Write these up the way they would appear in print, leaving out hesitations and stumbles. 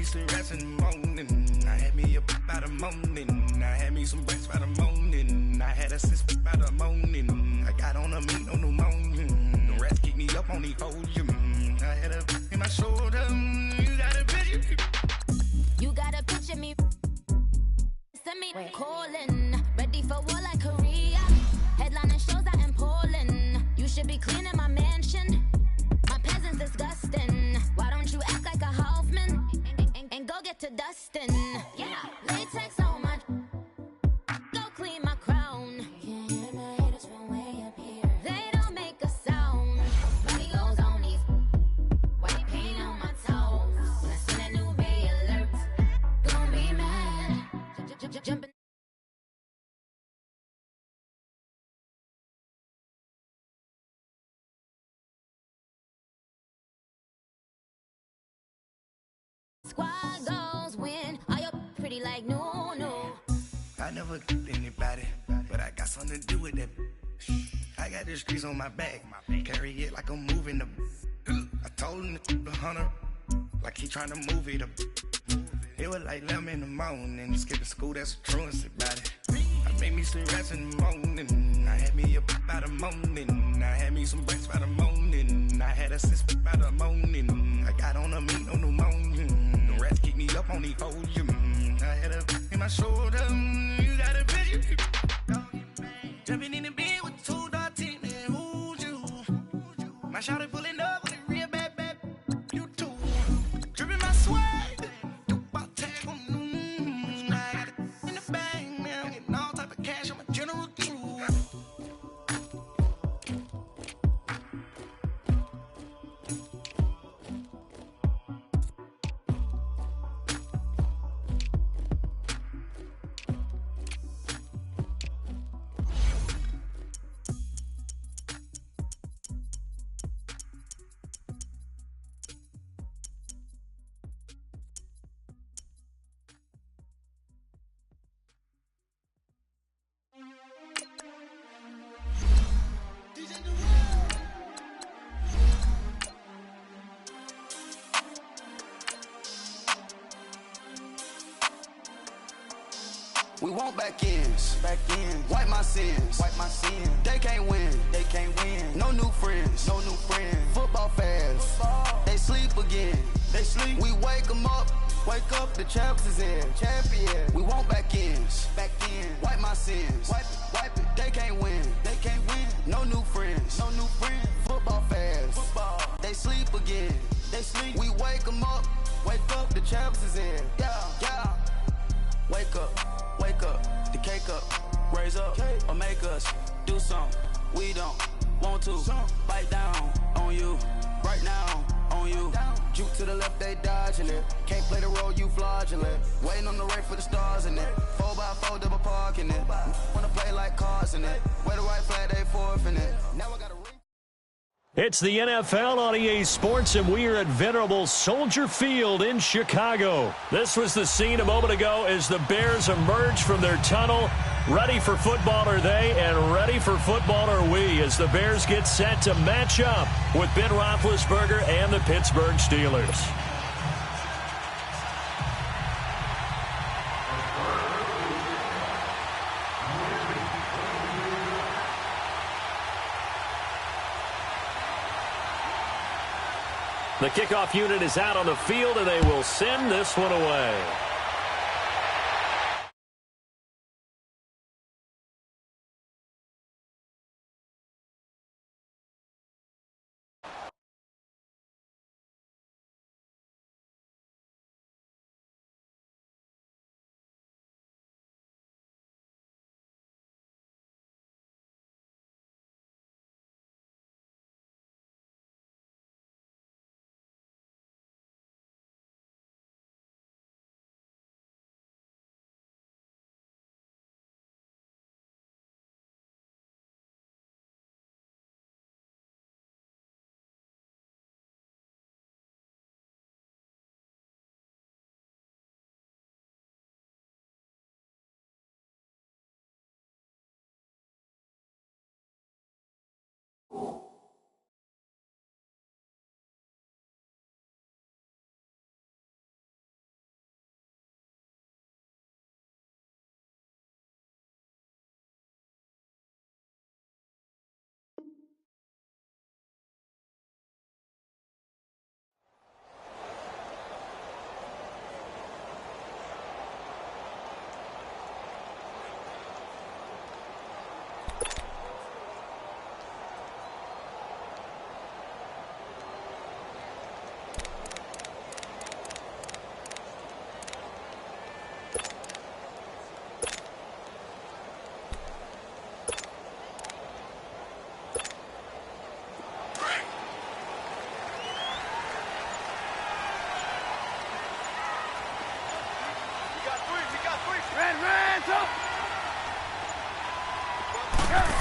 me some rest in the morning. I had me up by the morning. I had me some rest by the morning. I had a sis by the morning. I got on a meat on the morning. The rest keep me up on the podium. I had a in my shoulder. You got a picture. You got a picture me. Send me calling. Ready for war like Korea. Headlining shows out in Poland. You should be cleaning my mansion. My peasants disgusting. Why don't you act like a Hoffman and go get to dustin'? Yeah, latex on my. Go clean my crown. You can hear my haters from way up here. They don't make a sound. Money goes on these. White paint on my toes. When I see that new Bay alert, gon' be mad. Jumping. Squad goals win. Are you pretty like no? I never killed anybody, but I got something to do with that. I got the streets on my back, carry it like I'm moving the. I told him to the hunter, like he trying to move it up. It was like 11 in the morning, skipping school, that's a truancy about it. I made me some rest in the morning. I had me up by the morning. I had me some rest by the morning. I had a sis by the morning. I got on a meat on the morning. The rest keep me up on the podium. I had a in my shoulder. You got a picture. Jumping in the bed with 2 dark teeth, man, who's you? My shawty pulling up with a real bad, you too. Dripping my swag. We want back ends, wipe my sins, They can't win, No new friends, Football fans, they sleep again, We wake them up, the champs is in, We want back ends, wipe my sins, wipe it. They can't win, No new friends, Football fans, they sleep again, We wake them up, the champs is in, yeah. Wake up, the cake up, raise up, or make us do something we don't want to. Bite down on you, right now on you. Juke to the left, they dodging it. Can't play the role, you fraudulent. Waiting on the race for the stars in it. 4x4 double parking it. Wanna play like cars in it. Where the white flag, they forfeit it. Now I gotta ring. It's the NFL on EA Sports, and we are at venerable Soldier Field in Chicago. This was the scene a moment ago as the Bears emerged from their tunnel. Ready for football are they, and ready for football are we, as the Bears get set to match up with Ben Roethlisberger and the Pittsburgh Steelers. The kickoff unit is out on the field, and they will send this one away.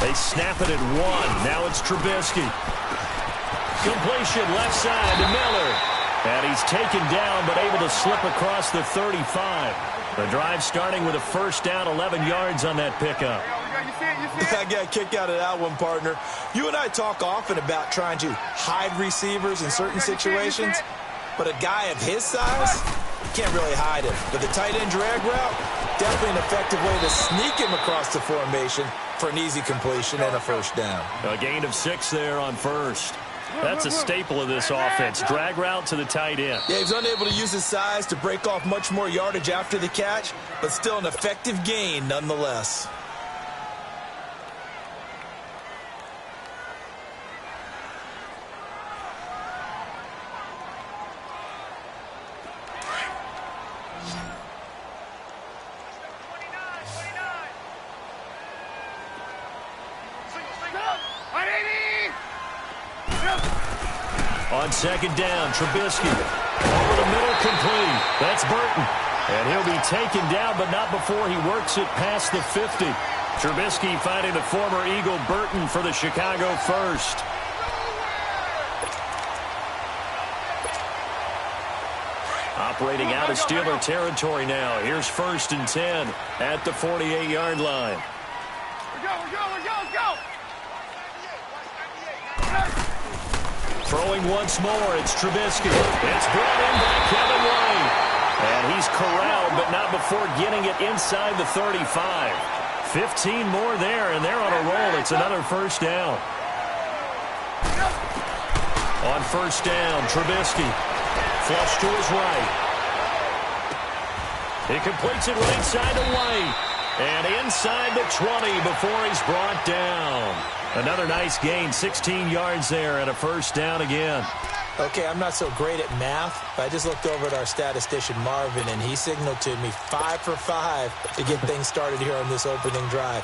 They snap it at 1. Now it's Trubisky. Completion left side to Miller. And he's taken down but able to slip across the 35. The drive starting with a first down, 11 yards on that pickup. I got a kick out of that one, partner. You and I talk often about trying to hide receivers in certain situations, but a guy of his size, you can't really hide him. But the tight end drag route, definitely an effective way to sneak him across the formation for an easy completion and a first down. A gain of 6 there on first. That's a staple of this offense. Drag route to the tight end. Yeah, he's unable to use his size to break off much more yardage after the catch, but still an effective gain nonetheless. On second down, Trubisky over the middle, complete. That's Burton. And he'll be taken down, but not before he works it past the 50. Trubisky finding the former Eagle Burton for the Chicago first. Operating out of Steeler territory now. Here's 1st and 10 at the 48-yard line. Let's go. Throwing once more, it's Trubisky. It's brought in by Kevin White. And he's corralled, but not before getting it inside the 35. 15 more there, and they're on a roll. It's another first down. On first down, Trubisky. Flush to his right. He completes it right side to White. And inside the 20 before he's brought down. Another nice gain, 16 yards there, and a first down again. Okay, I'm not so great at math, but I just looked over at our statistician, Marvin, and he signaled to me 5 for 5 to get things started here on this opening drive.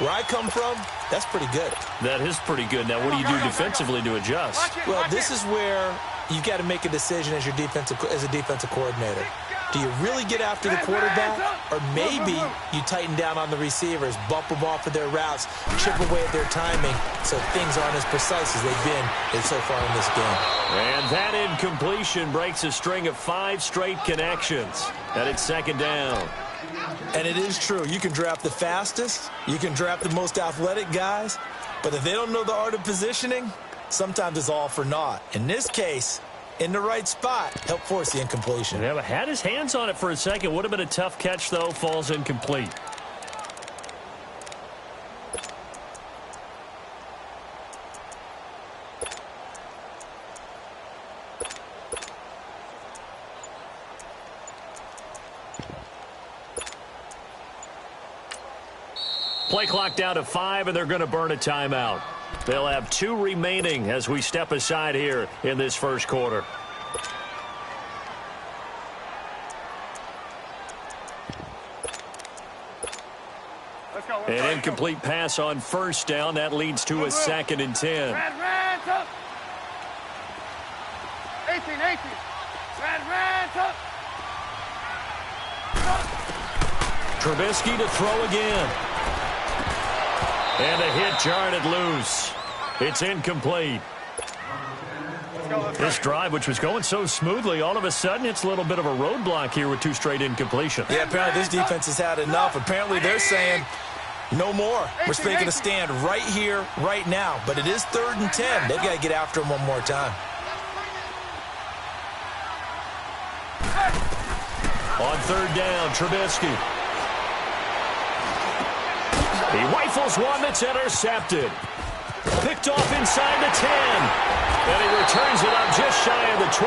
Where I come from, that's pretty good. That is pretty good. Now, what do you do defensively to adjust? Well, this is where you got to make a decision as a defensive coordinator. Do you really get after the quarterback, or maybe you tighten down on the receivers, bump them off of their routes, chip away at their timing, so things aren't as precise as they've been so far in this game. And that incompletion breaks a string of 5 straight connections. And it's second down. And it is true. You can draft the fastest, you can draft the most athletic guys, but if they don't know the art of positioning, sometimes it's all for naught. In this case, in the right spot, help force the incompletion. Yeah, but had his hands on it for a second. Would have been a tough catch, though. Falls incomplete. Play clock down to 5, and they're going to burn a timeout. They'll have 2 remaining as we step aside here in this first quarter. An incomplete pass on first down. That leads to a 2nd and 10. Red, 18. Red, Trubisky to throw again. And a hit jarred loose. It's incomplete. This drive, which was going so smoothly, all of a sudden it's a little bit of a roadblock here with 2 straight incompletions. Yeah, apparently this defense has had enough. Apparently they're saying no more. We're making a stand right here, right now. But it is 3rd and 10. They've got to get after him one more time. On 3rd down, Trubisky. He rifles one that's intercepted. Picked off inside the 10. And he returns it up just shy of the 20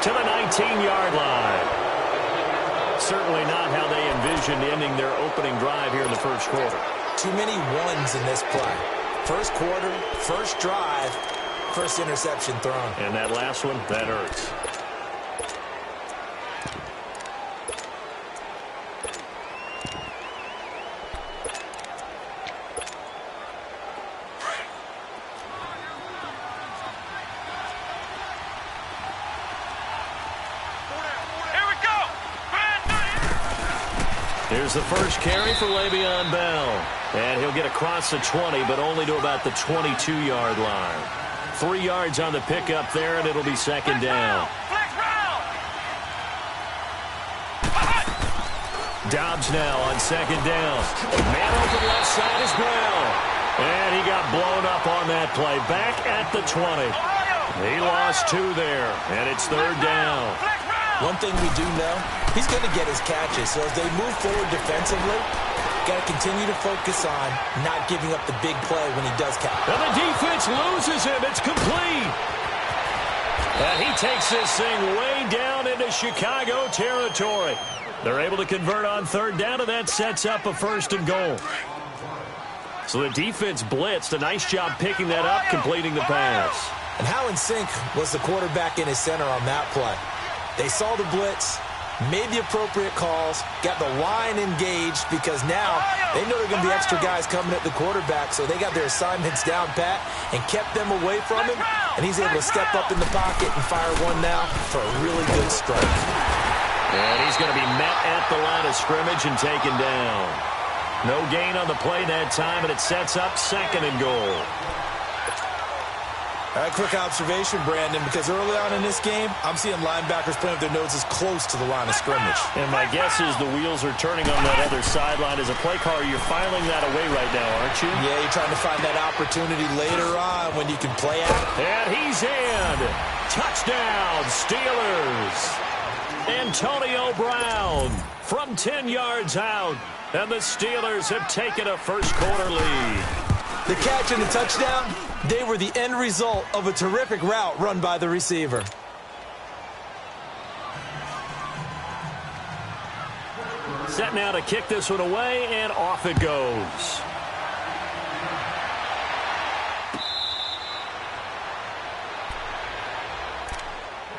to the 19-yard line. Certainly not how they envisioned ending their opening drive here in the first quarter. Too many ones in this play. First quarter, first drive, first interception thrown. And that last one, that hurts. Here's the first carry for Le'Veon Bell. And he'll get across the 20, but only to about the 22-yard line. 3 yards on the pickup there, and it'll be second down. Dobbs now on second down. Man open left side is Bell. And he got blown up on that play. Back at the 20. He lost 2 there, and it's third down. One thing we do know, he's going to get his catches. So as they move forward defensively, got to continue to focus on not giving up the big play when he does catch. And the defense loses him. It's complete. And he takes this thing way down into Chicago territory. They're able to convert on third down, and that sets up a first and goal. So the defense blitzed. A nice job picking that up, completing the pass. And how in sync was the quarterback in his center on that play? They saw the blitz, made the appropriate calls, got the line engaged because now they know there are going to be extra guys coming at the quarterback, so they got their assignments down pat and kept them away from him, and he's able to step up in the pocket and fire one now for a really good strike. And he's going to be met at the line of scrimmage and taken down. No gain on the play that time, and it sets up second and goal. All right, quick observation, Brandon, because early on in this game, I'm seeing linebackers playing with their noses close to the line of scrimmage. And my guess is the wheels are turning on that other sideline. As a play caller, you're filing that away right now, aren't you? Yeah, you're trying to find that opportunity later on when you can play out. And he's in. Touchdown, Steelers. Antonio Brown from 10 yards out. And the Steelers have taken a first-quarter lead. The catch and the touchdown, they were the end result of a terrific route run by the receiver. Set now to kick this one away, and off it goes.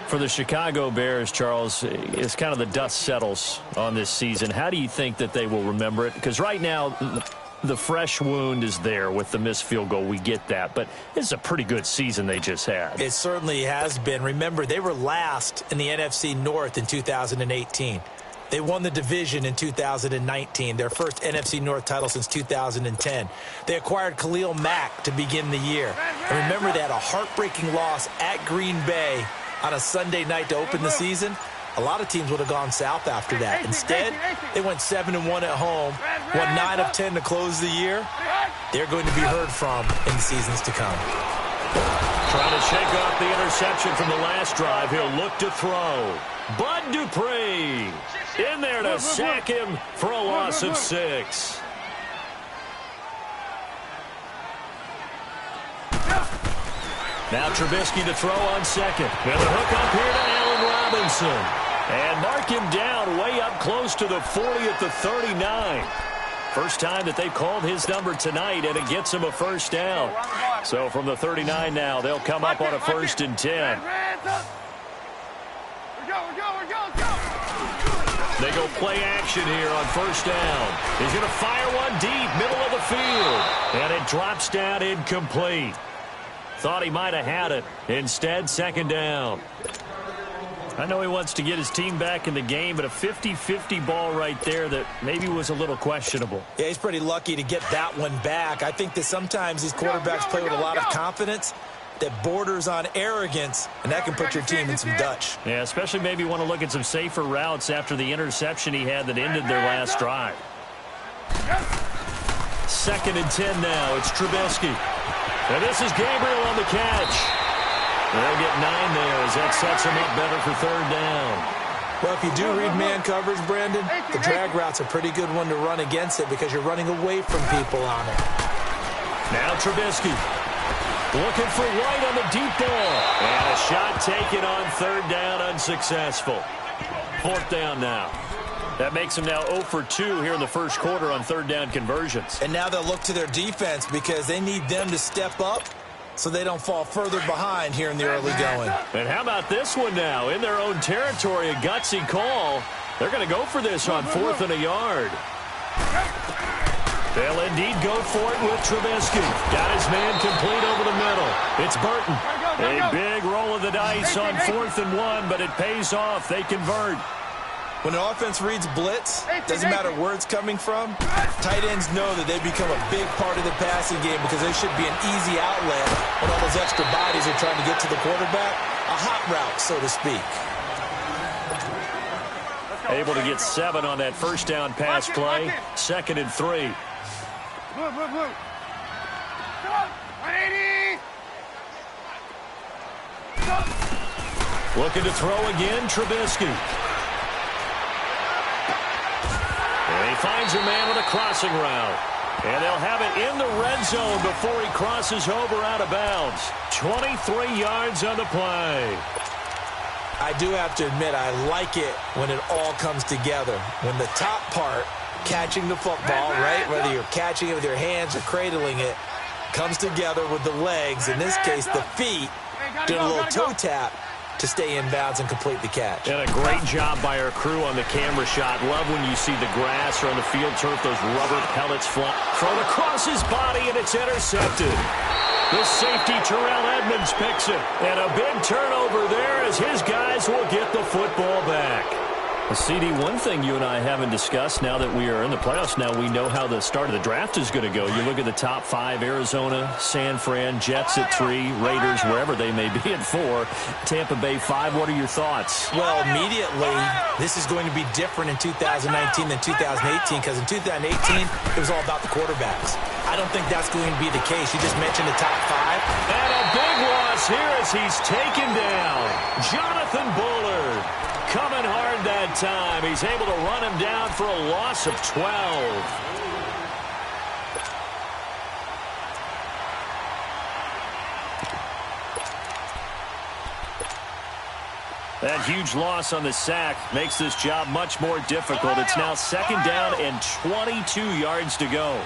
For the Chicago Bears, Charles, it's kind of the dust settles on this season. How do you think that they will remember it? Because right now, the fresh wound is there with the missed field goal. We get that. But this is a pretty good season they just had. It certainly has been. Remember, they were last in the NFC North in 2018. They won the division in 2019, their first NFC North title since 2010. They acquired Khalil Mack to begin the year. And remember, they had a heartbreaking loss at Green Bay on a Sunday night to open the season. A lot of teams would have gone south after that. Instead, they went 7-1 at home, won 9 of 10 to close the year. They're going to be heard from in the seasons to come. Trying to shake off the interception from the last drive. He'll look to throw. Bud Dupree in there to sack him for a loss of 6. Now Trubisky to throw on second. And the hook up here to Allen Robinson. And mark him down way up close to the 40 at the 39. First time that they've called his number tonight, and it gets him a first down. So from the 39 now, they'll come up on a 1st and 10. They go play action here on first down. He's going to fire one deep, middle of the field. And it drops down incomplete. Thought he might have had it. Instead, second down. I know he wants to get his team back in the game, but a 50-50 ball right there that maybe was a little questionable. Yeah, he's pretty lucky to get that one back. I think that sometimes these quarterbacks play with a lot of confidence that borders on arrogance, and that can put your team in some Dutch. Yeah, especially maybe want to look at some safer routes after the interception he had that ended their last drive. 2nd and 10 now. It's Trubisky. And this is Gabriel on the catch. They'll get 9 there as that sets him up better for third down. Well, if you do read man coverage, Brandon, the drag route's a pretty good one to run against it because you're running away from people on it. Now Trubisky looking for White on the deep ball. And a shot taken on third down, unsuccessful. 4th down now. That makes him now 0 for 2 here in the first quarter on third down conversions. And now they'll look to their defense because they need them to step up so they don't fall further behind here in the early going. And how about this one now? In their own territory, a gutsy call. They're going to go for this on 4th and a yard. They'll indeed go for it with Trubisky. Got his man complete over the middle. It's Burton. A big roll of the dice on 4th and 1, but it pays off. They convert. When an offense reads blitz, doesn't matter where it's coming from, tight ends know that they become a big part of the passing game because they should be an easy outlet when all those extra bodies are trying to get to the quarterback. A hot route, so to speak. Able to get 7 on that first down pass play. 2nd and 3. Blue, blue, blue. Come on, 180. Looking to throw again, Trubisky. And he finds a man with a crossing route. And they'll have it in the red zone before he crosses over out of bounds. 23 yards on the play. I do have to admit, I like it when it all comes together. When the top part, catching the football, right, whether you're catching it with your hands or cradling it, comes together with the legs, in this case the feet, doing a little toe tap to stay in bounds and complete the catch. And a great job by our crew on the camera shot. Love when you see the grass or on the field turf, those rubber pellets fly. Thrown across his body, and it's intercepted. The safety, Terrell Edmonds, picks it. And a big turnover there as his guys will get the football back. CD, one thing you and I haven't discussed now that we are in the playoffs now, we know how the start of the draft is going to go. You look at the top 5, Arizona, San Fran, Jets at 3, Raiders, wherever they may be at 4, Tampa Bay 5. What are your thoughts? Well, immediately, this is going to be different in 2019 than 2018 because in 2018, it was all about the quarterbacks. I don't think that's going to be the case. You just mentioned the top 5. And a big loss here as he's taken down. Jonathan Bullard. Coming hard that time. He's able to run him down for a loss of 12. That huge loss on the sack makes this job much more difficult. It's now 2nd down and 22 yards to go.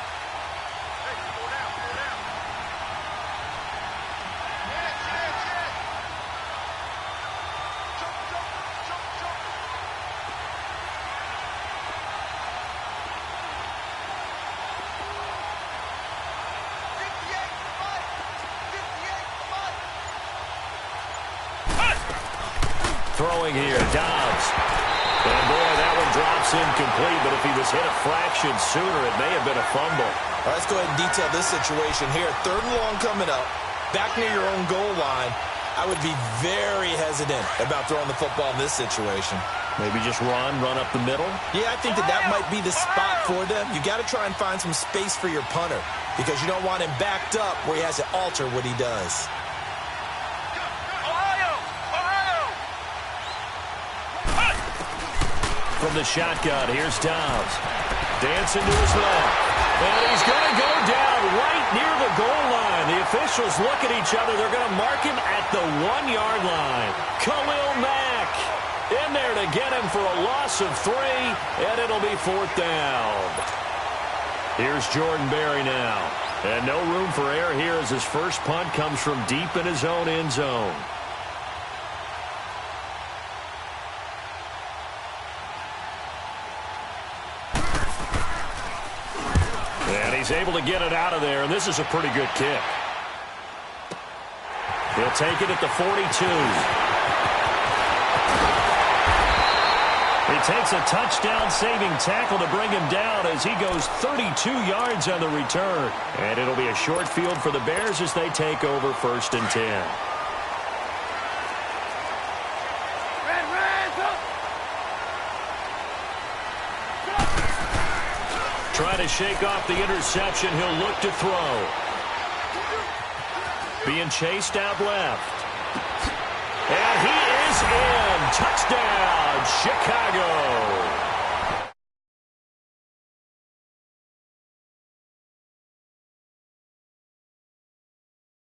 Throwing here, Dobbs. And boy, that one drops incomplete, but if he was hit a fraction sooner, it may have been a fumble. All right, let's go ahead and detail this situation here. 3rd and long coming up, back near your own goal line. I would be very hesitant about throwing the football in this situation. Maybe just run up the middle? Yeah, I think that might be the spot for them. You got to try and find some space for your punter because you don't want him backed up where he has to alter what he does. From the shotgun, here's Dobbs. Dancing to his left. And he's going to go down right near the goal line. The officials look at each other. They're going to mark him at the 1-yard line. Khalil Mack in there to get him for a loss of 3, and it'll be 4th down. Here's Jordan Berry now. And no room for error here as his first punt comes from deep in his own end zone. And he's able to get it out of there, and this is a pretty good kick. He'll take it at the 42. He takes a touchdown-saving tackle to bring him down as he goes 32 yards on the return. And it'll be a short field for the Bears as they take over 1st and 10. Trying to shake off the interception. He'll look to throw. Being chased out left. And he is in. Touchdown, Chicago.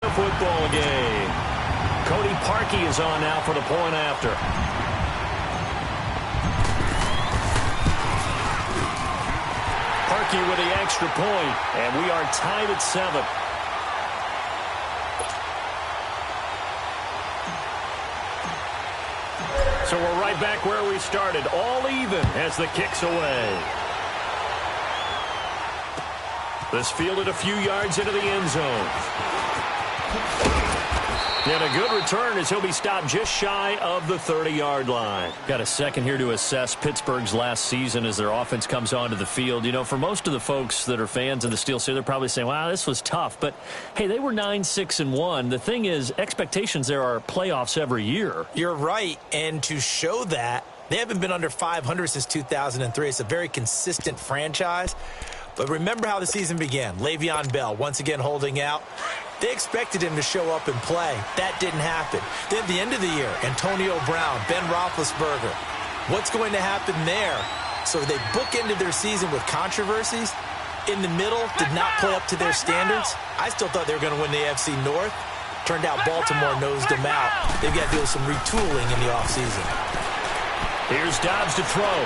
Football game. Cody Parkey is on now for the point after. Parkey with the extra point, and we are tied at 7. So we're right back where we started, all even as the kick's away. This fielded a few yards into the end zone. And a good return as he'll be stopped just shy of the 30-yard line. Got a second here to assess Pittsburgh's last season as their offense comes onto the field. You know, for most of the folks that are fans of the Steel City, they're probably saying, wow, this was tough. But, hey, they were 9-6-1. The thing is, expectations there are playoffs every year. You're right. And to show that, they haven't been under 500 since 2003. It's a very consistent franchise. But remember how the season began. Le'Veon Bell once again holding out. They expected him to show up and play. That didn't happen. Then at the end of the year, Antonio Brown, Ben Roethlisberger. What's going to happen there? So they bookended their season with controversies. In the middle, did not play up to their standards. I still thought they were going to win the AFC North. Turned out Baltimore nosed them out. They've got to deal with some retooling in the offseason. Here's Dobbs to throw.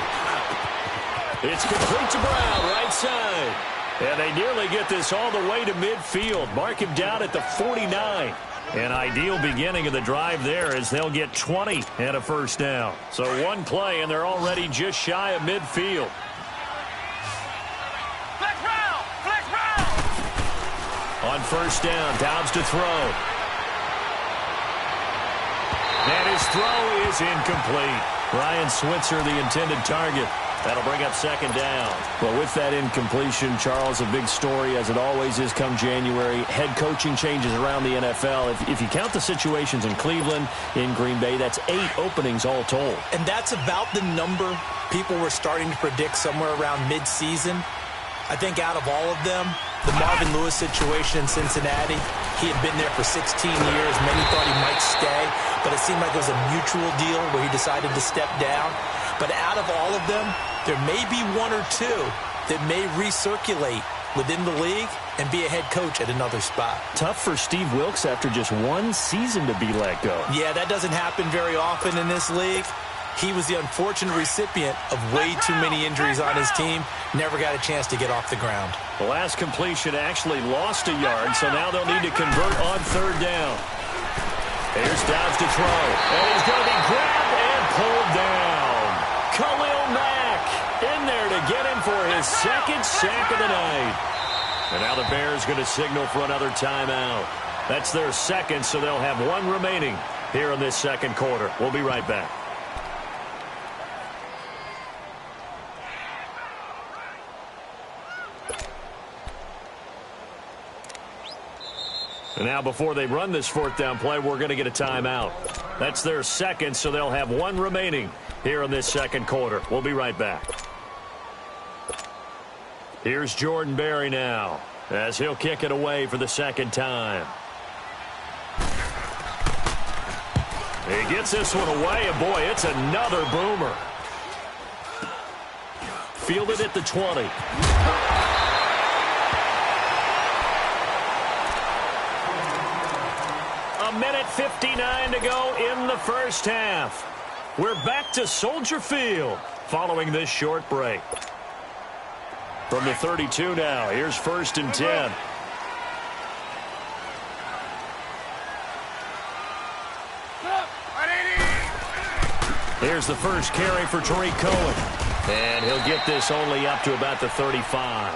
It's complete to Brown, right side. And they nearly get this all the way to midfield. Mark him down at the 49. An ideal beginning of the drive there as they'll get 20 and a first down. So one play, and they're already just shy of midfield. On first down, Dobbs to throw. And his throw is incomplete. Ryan Switzer, the intended target. That'll bring up second down. Well, with that incompletion, Charles, a big story, as it always is come January. Head coaching changes around the NFL. If you count the situations in Cleveland, in Green Bay, that's 8 openings all told. And that's about the number people were starting to predict somewhere around mid-season. I think out of all of them, the Marvin Lewis situation in Cincinnati, he had been there for 16 years. Many thought he might stay, but it seemed like it was a mutual deal where he decided to step down. But out of all of them, there may be 1 or 2 that may recirculate within the league and be a head coach at another spot. Tough for Steve Wilks after just 1 season to be let go. Yeah, that doesn't happen very often in this league. He was the unfortunate recipient of way too many injuries on his team. Never got a chance to get off the ground. The last completion actually lost a yard, so now they'll need to convert on third down. Here's Dobbs to throw. And he's going to be grabbed and pulled down. Khalil Mack in there to get him for his second sack of the night. And now the Bears going to signal for another timeout. That's their second, so they'll have 1 remaining here in this second quarter. We'll be right back. And now before they run this fourth down play, we're going to get a timeout. That's their second, so they'll have 1 remaining here in this second quarter. We'll be right back. Here's Jordan Berry now as he'll kick it away for the second time. He gets this one away, and boy, it's another boomer. Fielded at the 20. A minute 59 to go in the first half. We're back to Soldier Field following this short break. From the 32 now, here's 1st and 10. Here's the first carry for Tariq Cohen. And he'll get this only up to about the 35.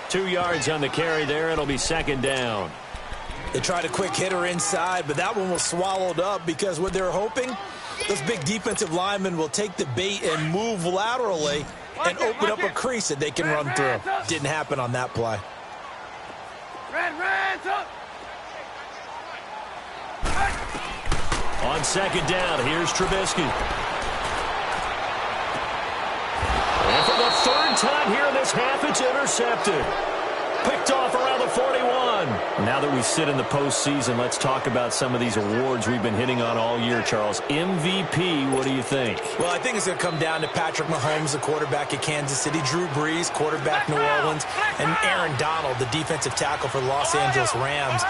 2 yards on the carry there. It'll be second down. They tried a quick hitter inside, but that one was swallowed up because what they're hoping, those big defensive linemen will take the bait and move laterally and open up a crease that they can run through. Didn't happen on that play. On second down, here's Trubisky. And for the 3rd time here in this half, it's intercepted. Picked off around the 41. Now that we sit in the postseason, let's talk about some of these awards we've been hitting on all year, Charles. MVP, what do you think? Well, I think it's going to come down to Patrick Mahomes, the quarterback at Kansas City, Drew Brees, quarterback New Orleans, and Aaron Donald, the defensive tackle for the Los Angeles Rams.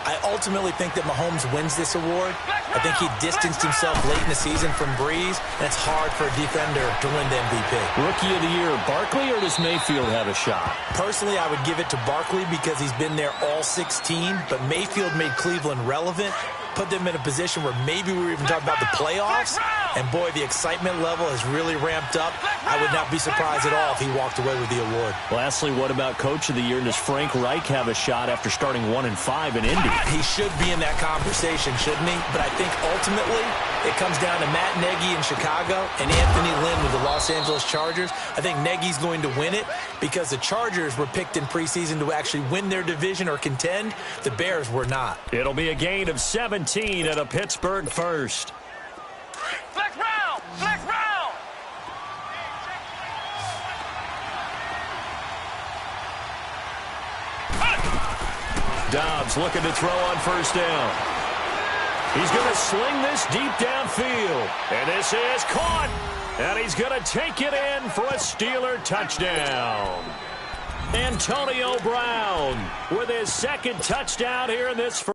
I ultimately think that Mahomes wins this award. I think he distanced himself late in the season from Brees, and it's hard for a defender to win the MVP. Rookie of the year, Barkley, or does Mayfield have a shot? Personally, I would give it to Barkley because he's been there all 16, but Mayfield made Cleveland relevant, put them in a position where maybe we were even talking about the playoffs. And, boy, the excitement level has really ramped up. I would not be surprised at all if he walked away with the award. Lastly, what about Coach of the Year? Does Frank Reich have a shot after starting 1-5 in Indy? He should be in that conversation, shouldn't he? But I think ultimately it comes down to Matt Nagy in Chicago and Anthony Lynn with the Los Angeles Chargers. I think Nagy's going to win it because the Chargers were picked in preseason to actually win their division or contend. The Bears were not. It'll be a gain of 17 at a Pittsburgh first. Flex round! Flex round! Dobbs looking to throw on first down. He's going to sling this deep downfield. And this is caught. And he's going to take it in for a Steeler touchdown. Antonio Brown with his second touchdown here in this first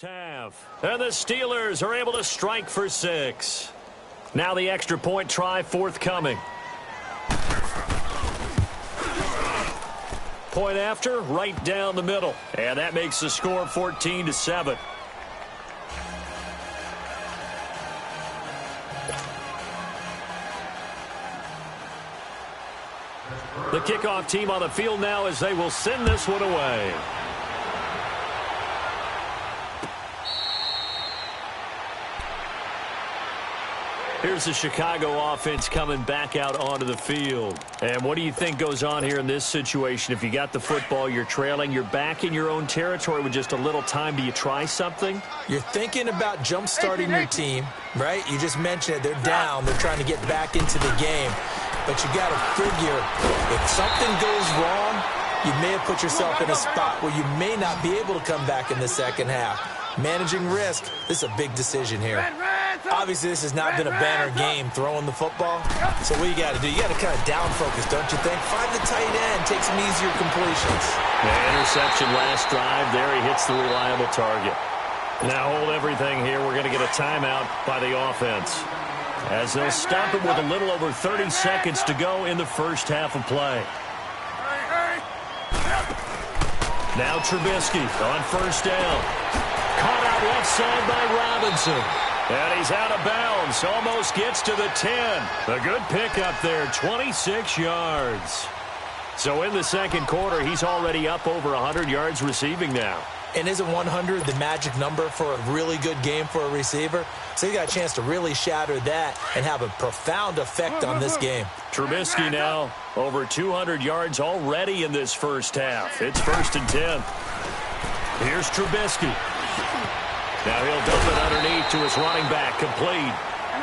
half. And the Steelers are able to strike for 6. Now the extra point try forthcoming. Point after, right down the middle. And that makes the score 14-7. The kickoff team on the field now as they will send this one away. Here's the Chicago offense coming back out onto the field. And what do you think goes on here in this situation? If you got the football, you're trailing, you're back in your own territory with just a little time. Do you try something? You're thinking about jump-starting your team, right? You just mentioned it. They're down. They're trying to get back into the game. But you got to figure if something goes wrong, you may have put yourself in a spot where you may not be able to come back in the second half. Managing risk, this is a big decision here. Obviously, this has not been a banner game throwing the football. So what you got to do, you got to kind of down focus, don't you think? Find the tight end, take some easier completions. The interception last drive, there he hits the reliable target. Now hold everything here. We're going to get a timeout by the offense, as they'll stop it with a little over 30 seconds to go in the first half of play. Now Trubisky on first down. Caught out left side by Robinson. And he's out of bounds. Almost gets to the 10. A good pickup there, 26 yards. So in the second quarter, he's already up over 100 yards receiving now. And isn't 100 the magic number for a really good game for a receiver? So you got a chance to really shatter that and have a profound effect on this game. Trubisky now over 200 yards already in this first half. It's 1st and 10. Here's Trubisky. Now he'll dump it underneath to his running back, complete.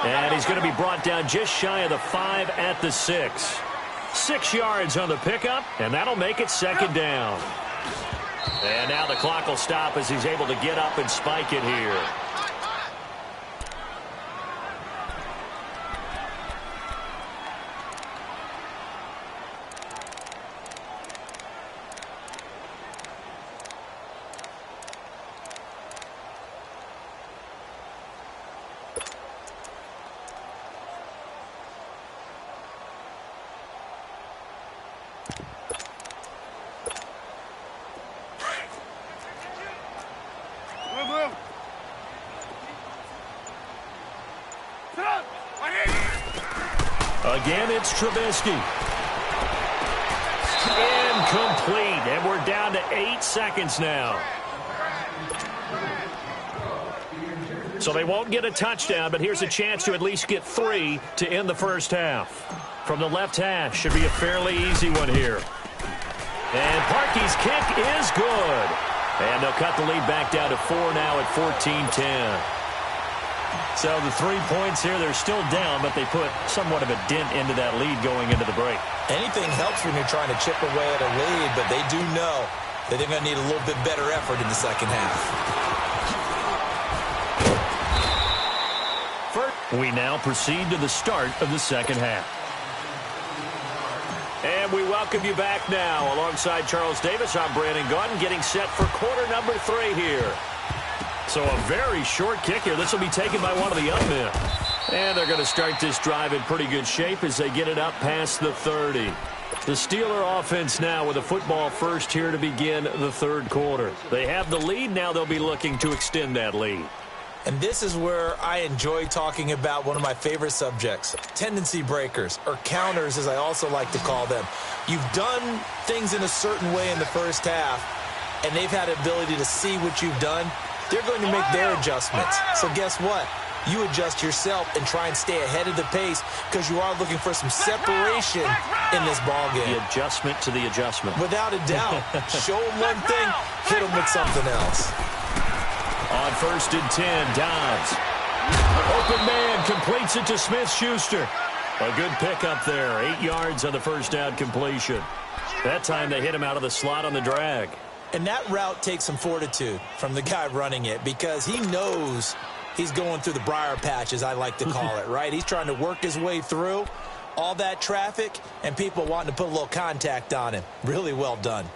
And he's going to be brought down just shy of the 5 at the 6. 6 yards on the pickup, and that'll make it second down. And now the clock will stop as he's able to get up and spike it here. Again, it's Trubisky. Incomplete, and we're down to 8 seconds now. So they won't get a touchdown, but here's a chance to at least get 3 to end the first half. From the left hash, should be a fairly easy one here. And Parkey's kick is good. And they'll cut the lead back down to 4 now at 14-10. So the 3 points here, they're still down, but they put somewhat of a dent into that lead going into the break. Anything helps when you're trying to chip away at a lead, but they do know that they're going to need a little bit better effort in the second half. We now proceed to the start of the second half. And we welcome you back now. Alongside Charles Davis, I'm Brandon Gaudin, getting set for quarter number 3 here. So a very short kick here. This will be taken by one of the young men. And they're going to start this drive in pretty good shape as they get it up past the 30. The Steeler offense now with a football first here to begin the third quarter. They have the lead. Now they'll be looking to extend that lead. And this is where I enjoy talking about one of my favorite subjects, tendency breakers, or counters as I also like to call them. You've done things in a certain way in the first half, and they've had the ability to see what you've done. They're going to make their adjustments. So guess what? You adjust yourself and try and stay ahead of the pace because you are looking for some separation in this ballgame. The adjustment to the adjustment. Without a doubt. Show them one thing, hit them with something else. On 1st and 10, Dobbs. Open man completes it to Smith-Schuster. A good pickup there. 8 yards on the first down completion. That time they hit him out of the slot on the drag. And that route takes some fortitude from the guy running it because he knows he's going through the briar patch, as I like to call it, right? He's trying to work his way through all that traffic and people wanting to put a little contact on him. Really well done.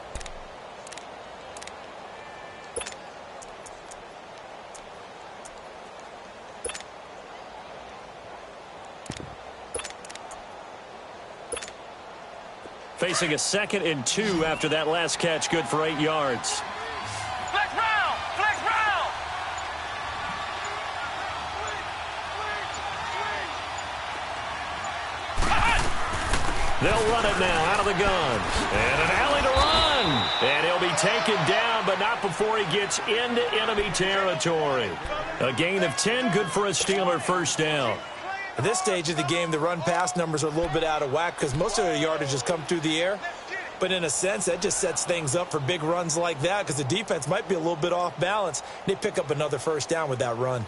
Facing a 2nd and 2 after that last catch, good for 8 yards. Flex round! Flex round! They'll run it now out of the gun. And an alley to run. And he'll be taken down, but not before he gets into enemy territory. A gain of 10, good for a Steeler first down. At this stage of the game, the run-pass numbers are a little bit out of whack because most of their yardage has come through the air. But in a sense, that just sets things up for big runs like that because the defense might be a little bit off balance. They pick up another first down with that run.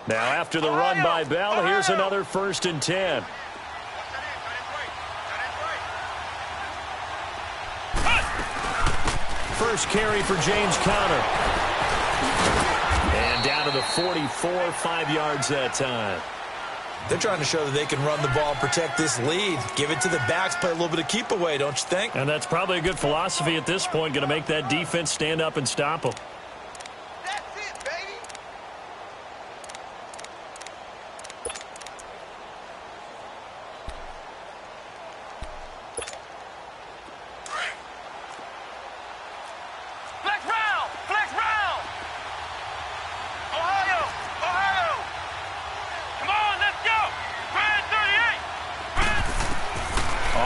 Now after the run by Bell, here's another 1st and 10. First carry for James Conner. And down to the 44, 5 yards that time. They're trying to show that they can run the ball and protect this lead. Give it to the backs, play a little bit of keep away, don't you think? And that's probably a good philosophy at this point, going to make that defense stand up and stop them. That's it, baby! Flex round! Flex round! Ohio! Ohio! Come on, let's go! Brand 38!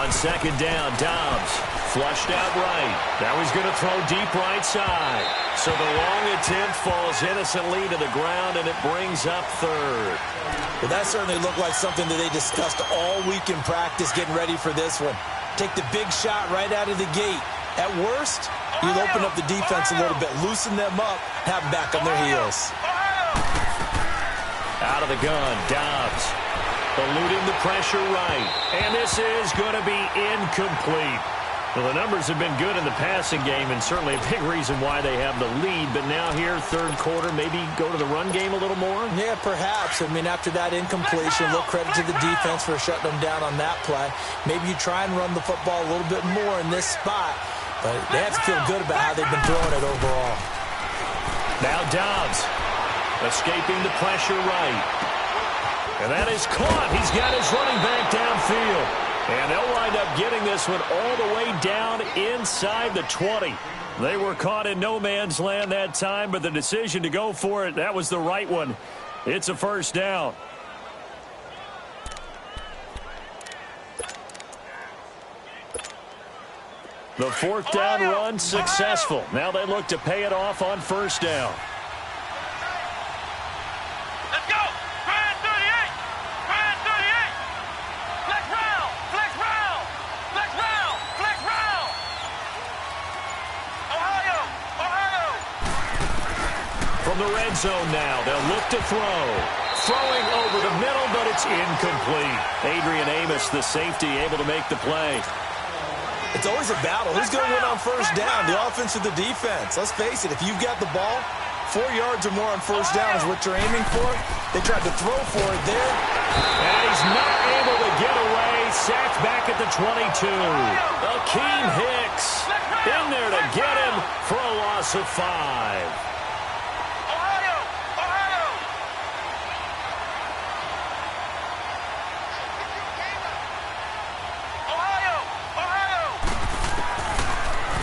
On 2nd down, Dobbs flushed out right. Now he's going to throw deep right side. So the long attempt falls innocently to the ground, and it brings up 3rd. Well, that certainly looked like something that they discussed all week in practice getting ready for this one. Take the big shot right out of the gate. At worst, you'll open up the defense a little bit, loosen them up, have them back on their heels. Out of the gun, Dobbs eluding the pressure right. And this is going to be incomplete. Well, the numbers have been good in the passing game and certainly a big reason why they have the lead. But now here, third quarter, maybe go to the run game a little more? Yeah, perhaps. I mean, after that incompletion, a little credit to the defense for shutting them down on that play. Maybe you try and run the football a little bit more in this spot. But they have to feel good about how they've been throwing it overall. Now Dobbs escaping the pressure right. And that is caught. He's got his running back downfield. And they'll wind up getting this one all the way down inside the 20. They were caught in no man's land that time, but the decision to go for it, that was the right one. It's a first down. The fourth down run successful. Now they look to pay it off on first down. Let's go! Brand 38! Brand 38! Flex round! Flex round! Flex round! Flex round! Ohio! Ohio! From the red zone now, they'll look to throw. Throwing over the middle, but it's incomplete. Adrian Amos, the safety, able to make the play. It's always a battle. Who's going to win on first down, the offense or the defense? Let's face it, if you've got the ball, 4 yards or more on first down is what you're aiming for. They tried to throw for it there. And he's not able to get away. he's sacked back at the 22. Akeem Hicks in there to get him for a loss of 5.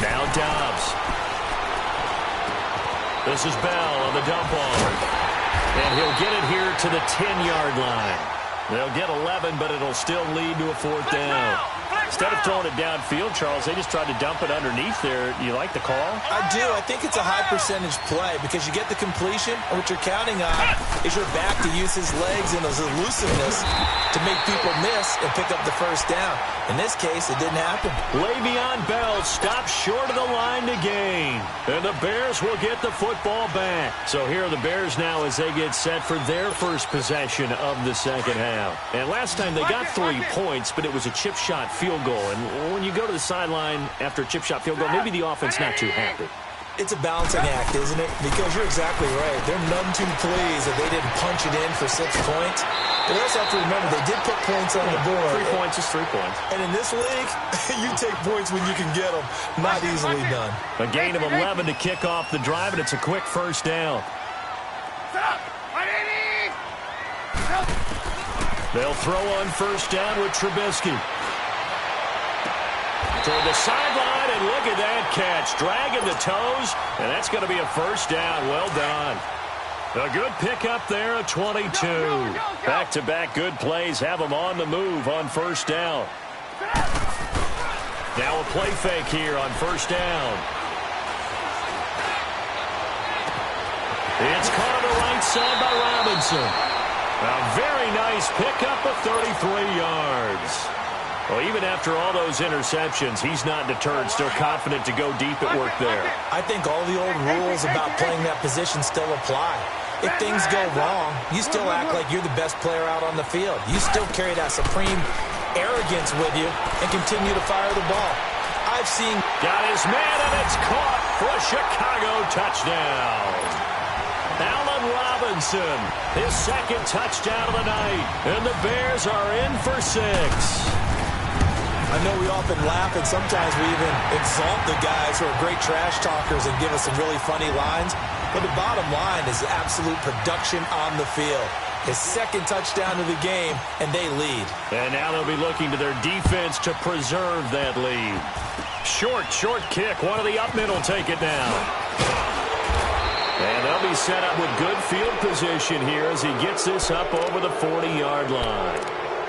Now Dobbs. This is Bell on the dump off. And he'll get it here to the 10-yard line. They'll get 11, but it'll still lead to a 4th down. Instead of throwing it downfield, Charles, they just tried to dump it underneath there. You like the call? I do. I think it's a high-percentage play because you get the completion, and what you're counting on is your back to use his legs and his elusiveness to make people miss and pick up the 1st down. In this case, it didn't happen. Le'Veon Bell stops short of the line to gain. And the Bears will get the football back. So here are the Bears now as they get set for their first possession of the second half. And last time they got 3 points, but it was a chip shot field goal. And when you go to the sideline after a chip shot field goal, maybe the offense not too happy. It's a balancing act, isn't it? Because you're exactly right. They're none too pleased that they didn't punch it in for 6 points. But they also have to remember they did put points on the board. 3 points is 3 points. And in this league, you take points when you can get them. Not easily done. A gain of 11 to kick off the drive, and it's a quick 1st down. They'll throw on 1st down with Trubisky. Toward the sideline, and look at that catch. Dragging the toes, and that's going to be a 1st down. Well done. A good pickup there at 22. Back-to-back good plays have them on the move on 1st down. Now a play fake here on 1st down. It's caught on the right side by Robinson. A very nice pickup of 33 yards. Well, even after all those interceptions, he's not deterred, still confident to go deep at work there. I think all the old rules about playing that position still apply. If things go wrong, you still act like you're the best player out on the field. You still carry that supreme arrogance with you and continue to fire the ball. I've seen... Got his man, and it's caught for a Chicago touchdown. Allen Robinson, his 2nd touchdown of the night, and the Bears are in for 6. I know we often laugh, and sometimes we even exalt the guys who are great trash talkers and give us some really funny lines. But the bottom line is absolute production on the field. His 2nd touchdown of the game, and they lead. And now they'll be looking to their defense to preserve that lead. Short kick. One of the up middle take it down. And they'll be set up with good field position here as he gets this up over the 40-yard line.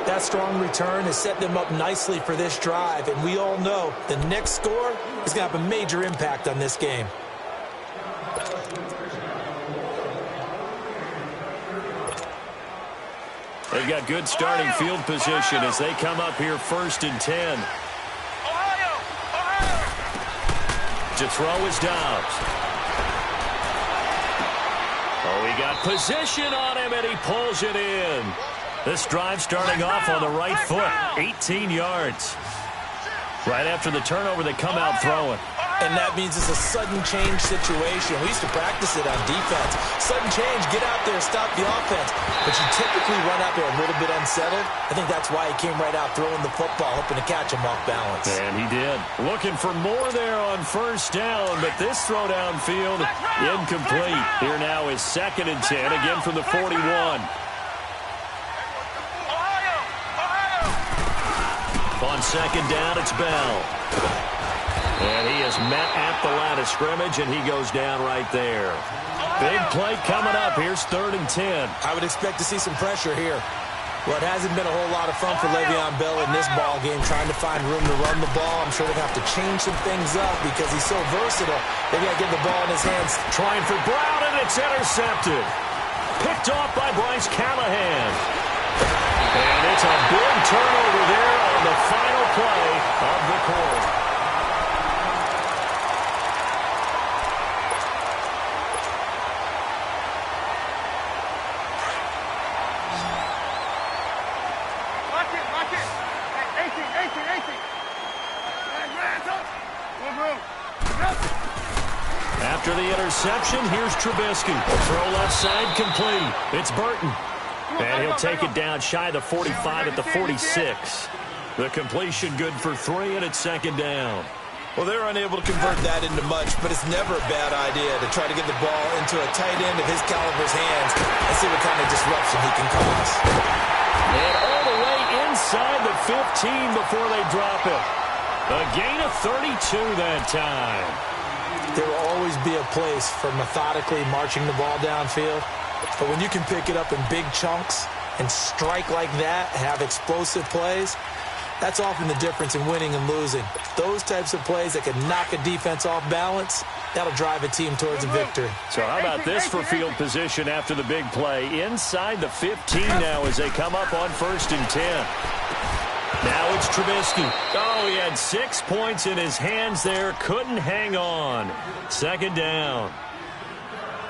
That strong return has set them up nicely for this drive, and we all know the next score is going to have a major impact on this game. They've got good starting field position as they come up here 1st and 10. To throw is Dobbs. Oh, he got position on him, and he pulls it in. This drive starting off on the right foot, 18 yards. Right after the turnover, they come out throwing. And that means it's a sudden change situation. We used to practice it on defense. Sudden change, get out there, stop the offense. But you typically run out there a little bit unsettled. I think that's why he came right out throwing the football, hoping to catch him off balance. And he did. Looking for more there on 1st down, but this throw downfield, incomplete. Here now is 2nd and 10, again from the 41. On 2nd down, it's Bell. And he is met at the line of scrimmage, and he goes down right there. Big play coming up. Here's 3rd and 10. I would expect to see some pressure here. Well, it hasn't been a whole lot of fun for Le'Veon Bell in this ball game, trying to find room to run the ball. I'm sure they'll have to change some things up because he's so versatile. They got to get the ball in his hands. Trying for Brown, and it's intercepted. Picked off by Bryce Callahan. And it's a big turnover there on the final play of the quarter. After the interception, here's Trubisky. Throw left side complete. It's Burton. And he'll take it down shy of the 45 at the 46. The completion good for 3, and it's second down. Well, they're unable to convert that into much, but it's never a bad idea to try to get the ball into a tight end of his caliber's hands and see what kind of disruption he can cause. And all the way inside the 15 before they drop it. A gain of 32 that time. There will always be a place for methodically marching the ball downfield, but when you can pick it up in big chunks and strike like that, have explosive plays, that's often the difference in winning and losing. Those types of plays that can knock a defense off balance, that'll drive a team towards a victory. So how about this for field position after the big play? Inside the 15 now as they come up on 1st and 10. Now it's Trubisky. Oh, he had 6 points in his hands there. Couldn't hang on. Second down.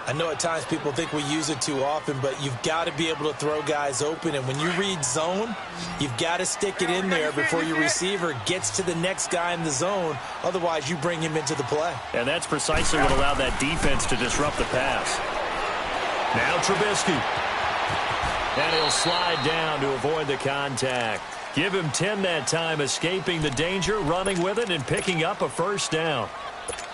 I know at times people think we use it too often, but you've got to be able to throw guys open. And when you read zone, you've got to stick it in there before your receiver gets to the next guy in the zone. Otherwise, you bring him into the play. And that's precisely what allowed that defense to disrupt the pass. Now Trubisky. And he'll slide down to avoid the contact. Give him 10 that time, escaping the danger, running with it, and picking up a first down.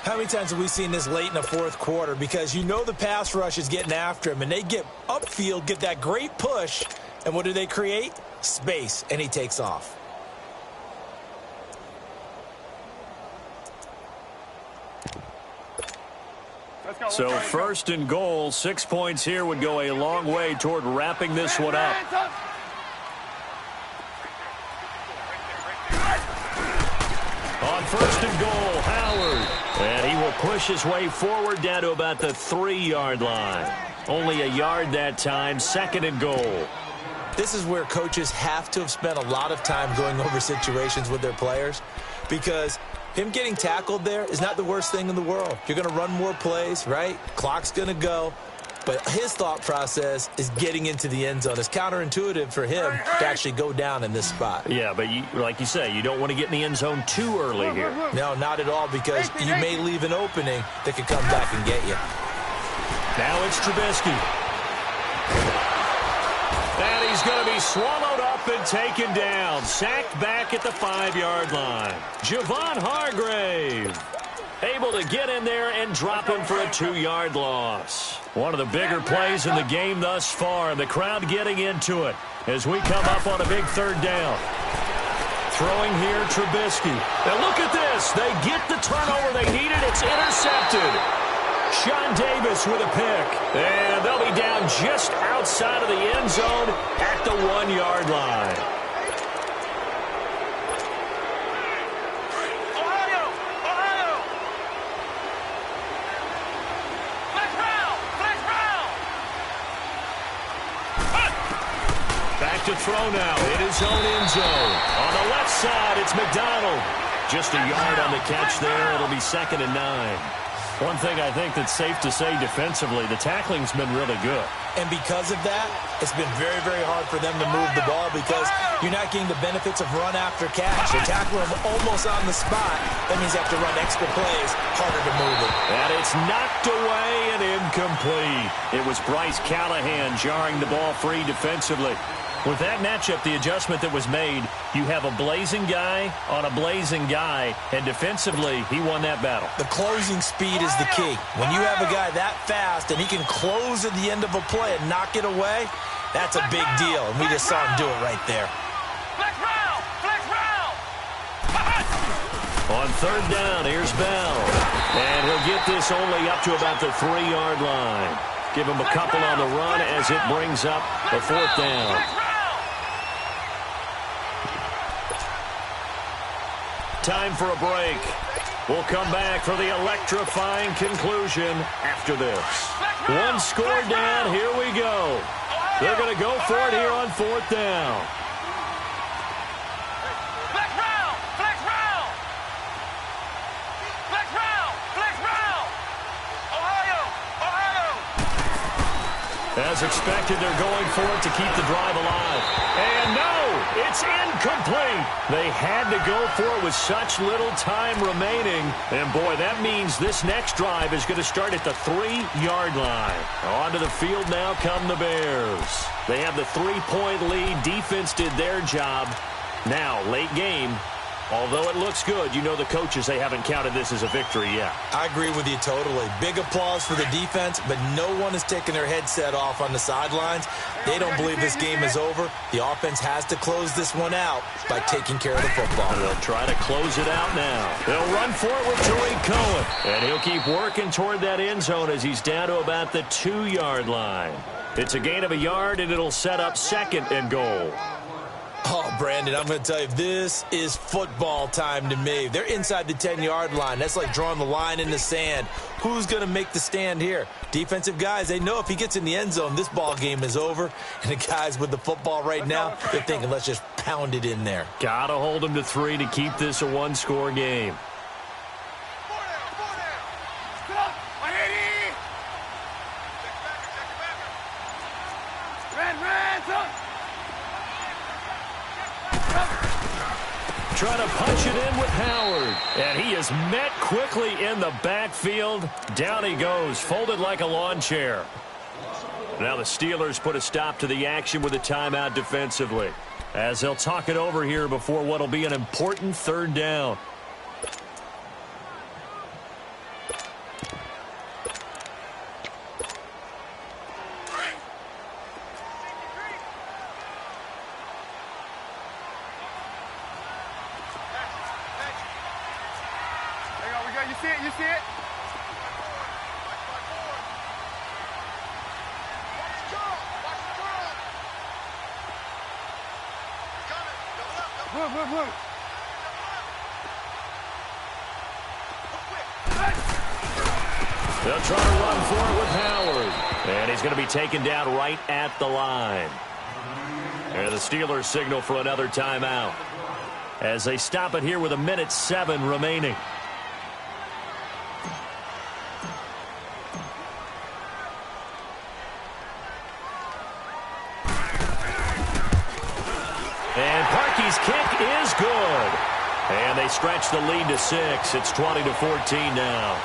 How many times have we seen this late in the fourth quarter? Because you know the pass rush is getting after him, and they get upfield, get that great push, and what do they create? Space, and he takes off. So 1st and goal, 6 points here would go a long way toward wrapping this one up. On 1st and goal, Howard. And he will push his way forward down to about the 3-yard line. Only a yard that time, 2nd and goal. This is where coaches have to have spent a lot of time going over situations with their players, because him getting tackled there is not the worst thing in the world. You're going to run more plays, right? Clock's going to go. But his thought process is getting into the end zone. It's counterintuitive for him to actually go down in this spot. Yeah, but like you say, you don't want to get in the end zone too early here. No, not at all, because you may leave an opening that could come back and get you. Now it's Trubisky. And he's going to be swallowed up and taken down. Sacked back at the 5-yard line. Javon Hargrave able to get in there and drop him for a 2-yard loss. One of the bigger plays in the game thus far. The crowd getting into it as we come up on a big 3rd down. Throwing here, Trubisky. And look at this. They get the turnover they needed. It's intercepted. Sean Davis with a pick. And they'll be down just outside of the end zone at the 1-yard line. To throw now in his own end zone. On the left side, it's McDonald. Just a yard on the catch there. It'll be 2nd and 9. One thing I think that's safe to say defensively, the tackling's been really good. And because of that, it's been very, very hard for them to move the ball, because you're not getting the benefits of run after catch. They tackle him almost on the spot. That means they have to run extra plays, harder to move it. And it's knocked away and incomplete. It was Bryce Callahan jarring the ball free defensively. With that matchup, the adjustment that was made, you have a blazing guy on a blazing guy, and defensively, he won that battle. The closing speed is the key. When you have a guy that fast and he can close at the end of a play and knock it away, that's a big deal, and we just saw him do it right there. Flex round! Flex round! On 3rd down, here's Bell. And he'll get this only up to about the 3-yard line. Give him a couple on the run as it brings up the 4th down. Time for a break. We'll come back for the electrifying conclusion after this. 1 score down. Here we go. They're going to go for it here on 4th down. Flex round! Flex round! Flex round! Flex round! Ohio! Ohio! As expected, they're going for it to keep the drive alive. And no, it's incomplete. They had to go for it with such little time remaining. And, boy, that means this next drive is going to start at the 3-yard line. Onto the field now come the Bears. They have the 3-point lead. Defense did their job. Now, late game. Although it looks good, you know the coaches, they haven't counted this as a victory yet. I agree with you totally. Big applause for the defense, but no one is taking their headset off on the sidelines. They don't believe this game is over. The offense has to close this one out by taking care of the football. And they'll try to close it out now. They'll run for it with Tariq Cohen. And he'll keep working toward that end zone as he's down to about the 2-yard line. It's a gain of a yard, and it'll set up 2nd and goal. Oh, Brandon, I'm going to tell you, this is football time to me. They're inside the 10-yard line. That's like drawing the line in the sand. Who's going to make the stand here? Defensive guys, they know if he gets in the end zone, this ball game is over. And the guys with the football right now, they're thinking, let's just pound it in there. Got to hold him to 3 to keep this a 1-score game. Trying to punch it in with Howard. And he is met quickly in the backfield. Down he goes, folded like a lawn chair. Now the Steelers put a stop to the action with a timeout defensively, as they'll talk it over here before what will be an important 3rd down. You see it? Move. They'll try to run for it with Howard. And he's going to be taken down right at the line. And the Steelers signal for another timeout, as they stop it here with 1:07 remaining. And Parkey's kick is good. And they stretch the lead to 6. It's 20-14 now.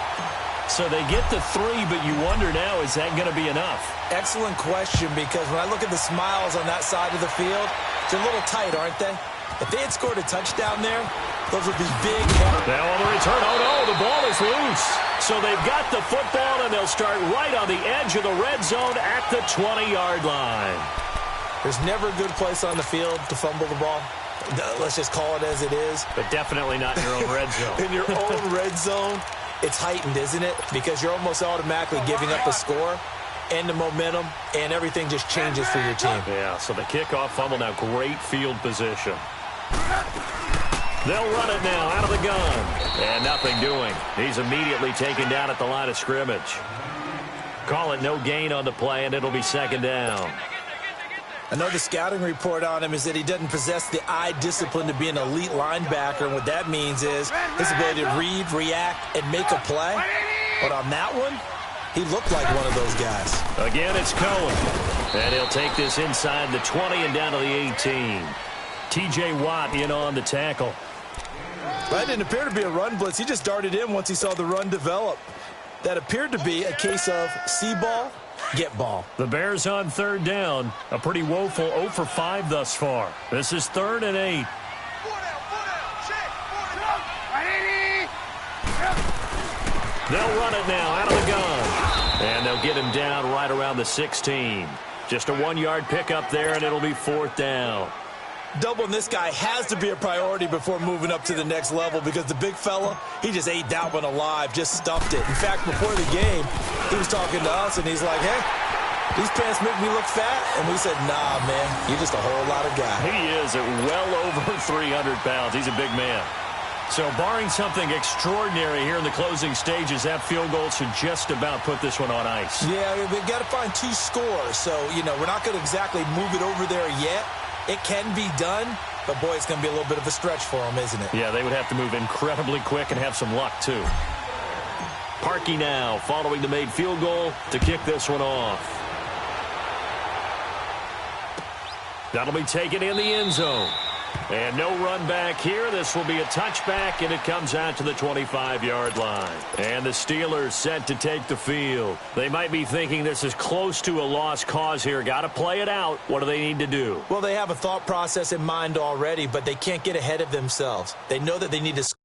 So they get the 3, but you wonder now, is that going to be enough? Excellent question, because when I look at the smiles on that side of the field, they're a little tight, aren't they? If they had scored a touchdown there, those would be big. Now on the return, oh no, the ball is loose. So they've got the football, and they'll start right on the edge of the red zone at the 20-yard line. There's never a good place on the field to fumble the ball. Let's just call it as it is. But definitely not in your own red zone. In your own red zone, it's heightened, isn't it? Because you're almost automatically giving up a score and the momentum, and everything just changes for your team. Yeah, so the kickoff fumble, now great field position. They'll run it now out of the gun. And nothing doing. He's immediately taken down at the line of scrimmage. Call it no gain on the play, and it'll be 2nd down. I know the scouting report on him is that he doesn't possess the eye discipline to be an elite linebacker, and what that means is his ability to read, react, and make a play. But on that one, he looked like one of those guys. Again, it's Cohen. And he'll take this inside the 20 and down to the 18. T.J. Watt in on the tackle. That didn't appear to be a run blitz. He just darted in once he saw the run develop. That appeared to be a case of see ball, get ball. The Bears on 3rd down. A pretty woeful 0 for 5 thus far. This is 3rd and 8. They'll run it now out of the gun. And they'll get him down right around the 16. Just a 1-yard pickup there, and it'll be 4th down. Doubling this guy has to be a priority before moving up to the next level, because the big fella, he just ate that one alive, just stuffed it. In fact, before the game, he was talking to us, and he's like, hey, these pants make me look fat. And we said, nah, man, you're just a whole lot of guy. He is at well over 300 pounds. He's a big man. So barring something extraordinary here in the closing stages, that field goal should just about put this one on ice. Yeah, we've got to find 2 scores. So, you know, we're not going to exactly move it over there yet. It can be done, but, boy, it's going to be a little bit of a stretch for them, isn't it? Yeah, they would have to move incredibly quick and have some luck, too. Parkey now following the made field goal to kick this one off. That'll be taken in the end zone. And no run back here. This will be a touchback, and it comes out to the 25-yard line. And the Steelers set to take the field. They might be thinking this is close to a lost cause here. Got to play it out. What do they need to do? Well, they have a thought process in mind already, but they can't get ahead of themselves. They know that they need to score.